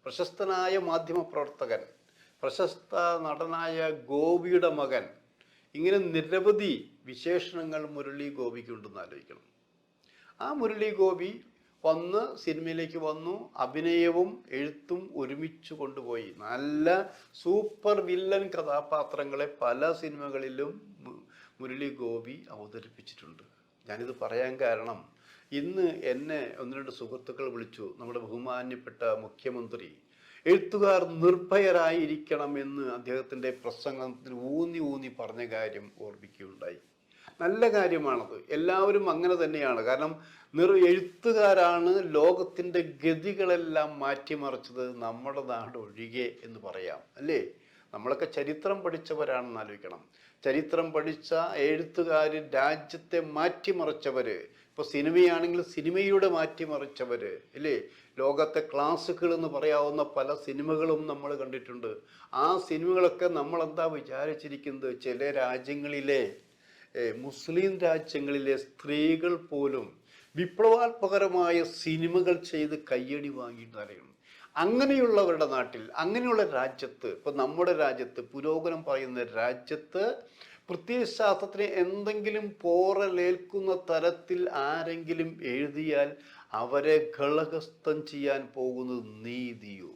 പ്രശസ്തനായ മാധ്യമപ്രവർത്തകൻ, പ്രശസ്ത നടനായ ഗോപിയുടെ മകൻ, ഇങ്ങനെ നിരവധി വിശേഷണങ്ങൾ മുരളി ഗോപിക്കുണ്ടെന്ന് ആലോചിക്കണം. ആ മുരളി ഗോപി സിനിമയിലേക്ക് വന്നു, അഭിനയവും എഴുത്തും ഒരുമിച്ച് കൊണ്ടുപോയി. നല്ല സൂപ്പർ വില്ലൻ കഥാപാത്രങ്ങളെ പല സിനിമകളിലും മുരളി ഗോപി അവതരിപ്പിച്ചിട്ടുണ്ട്. ഞാനിത് പറയാൻ കാരണം, ഇന്ന് എന്നെ ഒന്ന് രണ്ട് സുഹൃത്തുക്കൾ വിളിച്ചു. നമ്മുടെ ബഹുമാന്യപ്പെട്ട മുഖ്യമന്ത്രി എഴുത്തുകാർ നിർഭയരായിരിക്കണമെന്ന് അദ്ദേഹത്തിൻ്റെ പ്രസംഗത്തിൽ ഊന്നി പറഞ്ഞ കാര്യം ഓർമ്മിക്കുകയുണ്ടായി. നല്ല കാര്യമാണത്. എല്ലാവരും അങ്ങനെ തന്നെയാണ്. കാരണം എഴുത്തുകാരാണ് ലോകത്തിൻ്റെ ഗതികളെല്ലാം മാറ്റിമറിച്ചത്, നമ്മുടെ നാട് ഒഴികെ എന്ന് പറയാം, അല്ലേ? നമ്മളൊക്കെ ചരിത്രം പഠിച്ചവരാണെന്ന് ആലോചിക്കണം. ചരിത്രം പഠിച്ച എഴുത്തുകാർ രാജ്യത്തെ മാറ്റിമറിച്ചവർ, ഇപ്പോൾ സിനിമയാണെങ്കിൽ സിനിമയുടെ മാറ്റിമറിച്ചവർ, അല്ലേ? ലോകത്തെ ക്ലാസിക്കുകൾ എന്ന് പറയാവുന്ന പല സിനിമകളും നമ്മൾ കണ്ടിട്ടുണ്ട്. ആ സിനിമകളൊക്കെ നമ്മളെന്താ വിചാരിച്ചിരിക്കുന്നത്? ചില രാജ്യങ്ങളിലെ മുസ്ലിം രാജ്യങ്ങളിലെ സ്ത്രീകൾ പോലും വിപ്ലവാത്മകരമായ സിനിമകൾ ചെയ്ത് കയ്യടി വാങ്ങിയിട്ട് അറിയണം. അങ്ങനെയുള്ളവരുടെ നാട്ടിൽ, അങ്ങനെയുള്ള രാജ്യത്ത്, ഇപ്പം നമ്മുടെ രാജ്യത്ത്, പുരോഗമനം പറയുന്ന രാജ്യത്ത് പ്രത്യയശാസ്ത്രത്തിന് എന്തെങ്കിലും പോറലേൽക്കുന്ന തരത്തിൽ ആരെങ്കിലും എഴുതിയാൽ അവരെ കളഹസ്ഥം ചെയ്യാൻ പോകുന്നത് നീതിയോ?